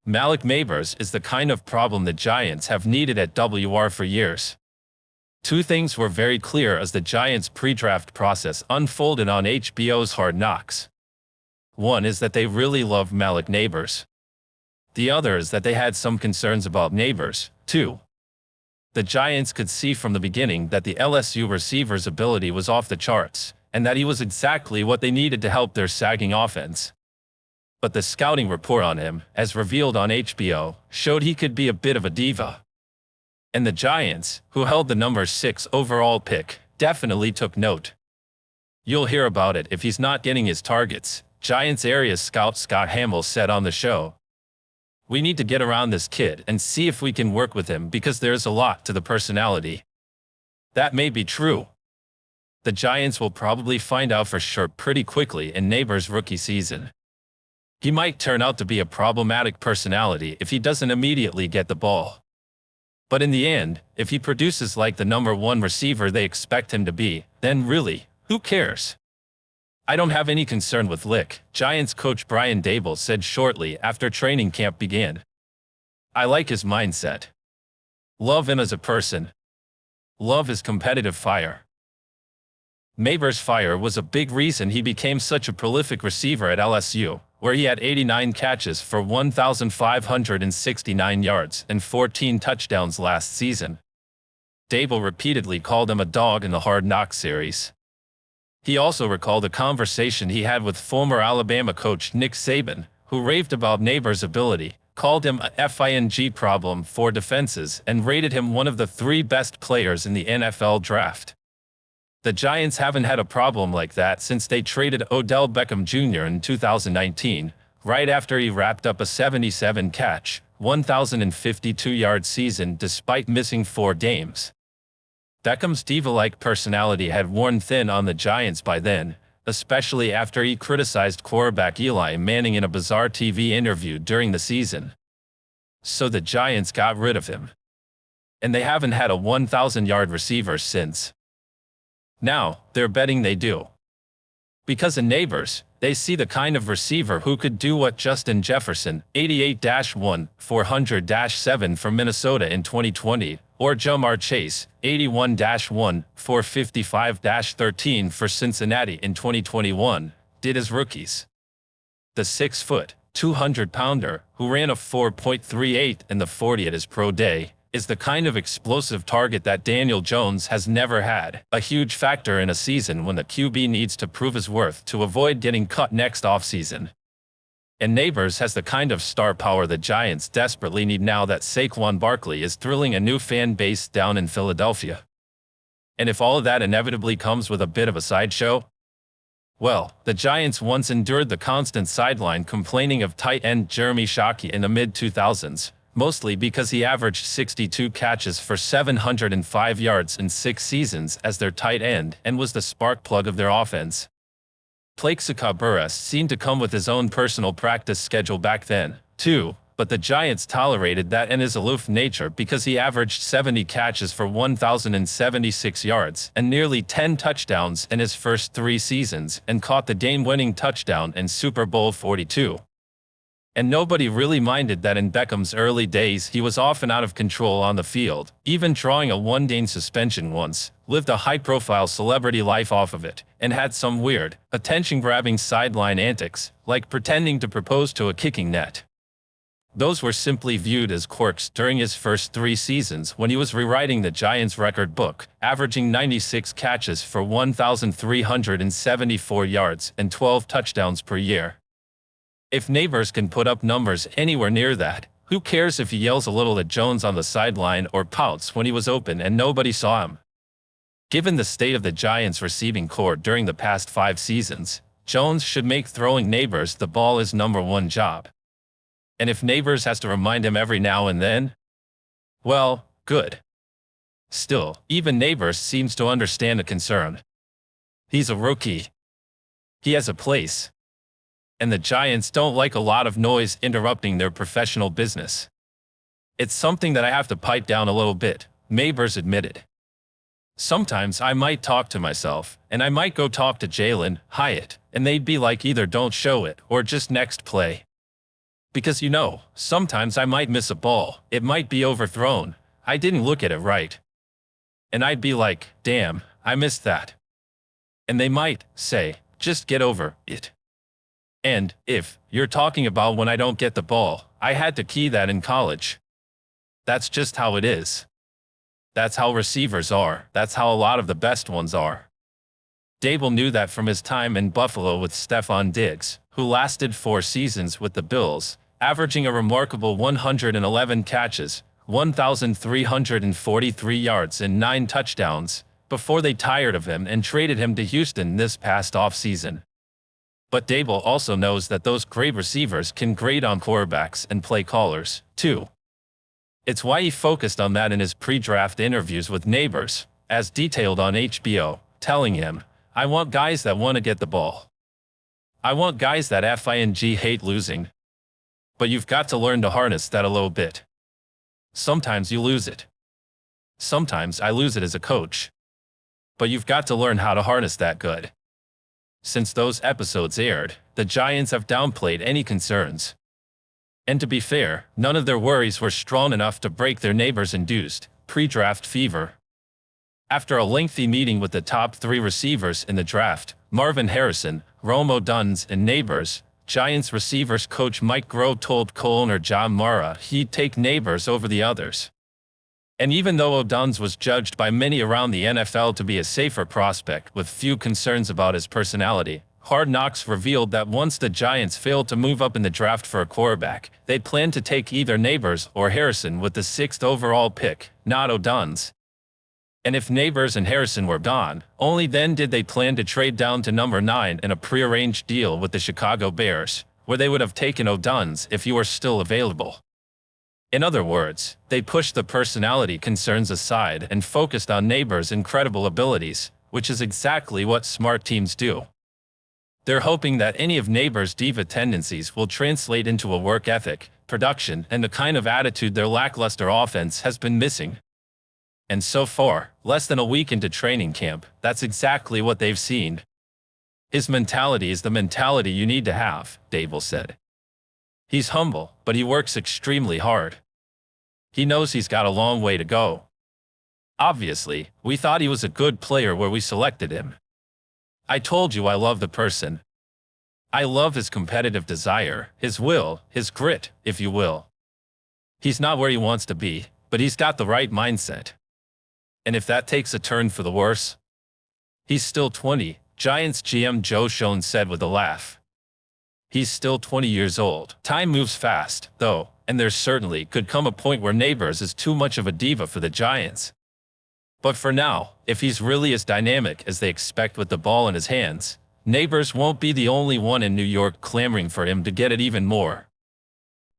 Malik Nabers is the kind of problem the Giants have needed at WR for years. Two things were very clear as the Giants' pre-draft process unfolded on HBO's Hard Knocks. One is that they really love Malik Nabers. The other is that they had some concerns about Nabers, too. The Giants could see from the beginning that the LSU receiver's ability was off the charts, and that he was exactly what they needed to help their sagging offense. But the scouting report on him, as revealed on HBO, showed he could be a bit of a diva. And the Giants, who held the number 6 overall pick, definitely took note. You'll hear about it if he's not getting his targets, Giants area scout Scott Hamill said on the show. We need to get around this kid and see if we can work with him because there's a lot to the personality. That may be true. The Giants will probably find out for sure pretty quickly in Nabers' rookie season. He might turn out to be a problematic personality if he doesn't immediately get the ball. But in the end, if he produces like the number 1 receiver they expect him to be, then really, who cares? I don't have any concern with Lick, Giants coach Brian Daboll said shortly after training camp began. I like his mindset. Love him as a person. Love his competitive fire. Nabers' fire was a big reason he became such a prolific receiver at LSU, where he had 89 catches for 1,569 yards and 14 touchdowns last season. Daboll repeatedly called him a dog in the Hard Knocks series. He also recalled a conversation he had with former Alabama coach Nick Saban, who raved about Nabers' ability, called him a FING problem for defenses, and rated him one of the 3 best players in the NFL draft. The Giants haven't had a problem like that since they traded Odell Beckham Jr. in 2019, right after he wrapped up a 77-catch, 1,052-yard season despite missing 4 games. Beckham's diva-like personality had worn thin on the Giants by then, especially after he criticized quarterback Eli Manning in a bizarre TV interview during the season. So the Giants got rid of him. And they haven't had a 1,000-yard receiver since. Now, they're betting they do. Because in Nabers, they see the kind of receiver who could do what Justin Jefferson, 88-1, 400-7 for Minnesota in 2020, or Jamar Chase, 81-1, 455-13 for Cincinnati in 2021, did as rookies. The 6-foot, 200-pounder, who ran a 4.38 in the 40 at his pro day, is the kind of explosive target that Daniel Jones has never had, a huge factor in a season when the QB needs to prove his worth to avoid getting cut next offseason. And Nabers has the kind of star power the Giants desperately need now that Saquon Barkley is thrilling a new fan base down in Philadelphia. And if all of that inevitably comes with a bit of a sideshow, well, the Giants once endured the constant sideline complaining of tight end Jeremy Shockey in the mid-2000s, mostly because he averaged 62 catches for 705 yards in 6 seasons as their tight end and was the spark plug of their offense. Plaxico Burress seemed to come with his own personal practice schedule back then, too, but the Giants tolerated that and his aloof nature because he averaged 70 catches for 1,076 yards and nearly 10 touchdowns in his first 3 seasons and caught the game-winning touchdown in Super Bowl 42. And nobody really minded that in Beckham's early days he was often out of control on the field, even drawing a 1-game suspension once, lived a high-profile celebrity life off of it, and had some weird, attention-grabbing sideline antics, like pretending to propose to a kicking net. Those were simply viewed as quirks during his first 3 seasons when he was rewriting the Giants' record book, averaging 96 catches for 1,374 yards and 12 touchdowns per year. If Nabers can put up numbers anywhere near that, who cares if he yells a little at Jones on the sideline or pouts when he was open and nobody saw him? Given the state of the Giants' receiving corps during the past 5 seasons, Jones should make throwing Nabers the ball his number 1 job. And if Nabers has to remind him every now and then, well, good. Still, even Nabers seems to understand the concern. He's a rookie. He has a place. And the Giants don't like a lot of noise interrupting their professional business. It's something that I have to pipe down a little bit, Nabers admitted. Sometimes I might talk to myself, and I might go talk to Jalen Hyatt, and they'd be like either don't show it or just next play. Because sometimes I might miss a ball. It might be overthrown. I didn't look at it right. And I'd be like, damn, I missed that. And they might say, just get over it. And if you're talking about when I don't get the ball, I had to key that in college. That's just how it is. That's how receivers are. That's how a lot of the best ones are. Daboll knew that from his time in Buffalo with Stefon Diggs, who lasted 4 seasons with the Bills, averaging a remarkable 111 catches, 1,343 yards and 9 touchdowns, before they tired of him and traded him to Houston this past offseason. But Daboll also knows that those great receivers can grade on quarterbacks and play callers, too. It's why he focused on that in his pre-draft interviews with Nabers, as detailed on HBO, telling him, I want guys that want to get the ball. I want guys that hate losing. But you've got to learn to harness that a little bit. Sometimes you lose it. Sometimes I lose it as a coach. But you've got to learn how to harness that good. Since those episodes aired, the Giants have downplayed any concerns. And to be fair, none of their worries were strong enough to break their Nabers-induced pre-draft fever. After a lengthy meeting with the top 3 receivers in the draft, Marvin Harrison, Rome Odunze, and Nabers, Giants receivers coach Mike Groh told co-owner John Mara he'd take Nabers over the others. And even though Odunze was judged by many around the NFL to be a safer prospect with few concerns about his personality, Hard Knocks revealed that once the Giants failed to move up in the draft for a quarterback, they planned to take either Nabers or Harrison with the 6th overall pick, not Odunze. And if Nabers and Harrison were gone, only then did they plan to trade down to number 9 in a prearranged deal with the Chicago Bears, where they would have taken Odunze if he were still available. In other words, they pushed the personality concerns aside and focused on Nabers' incredible abilities, which is exactly what smart teams do. They're hoping that any of Nabers' diva tendencies will translate into a work ethic, production, and the kind of attitude their lackluster offense has been missing. And so far, less than a week into training camp, that's exactly what they've seen. His mentality is the mentality you need to have, Daboll said. He's humble, but he works extremely hard. He knows he's got a long way to go. Obviously, we thought he was a good player where we selected him. I told you I love the person. I love his competitive desire, his will, his grit, if you will. He's not where he wants to be, but he's got the right mindset. And if that takes a turn for the worse? He's still 20, Giants GM Joe Schoen said with a laugh. He's still 20 years old. Time moves fast, though, and there certainly could come a point where Nabers is too much of a diva for the Giants. But for now, if he's really as dynamic as they expect with the ball in his hands, Nabers won't be the only one in New York clamoring for him to get it even more.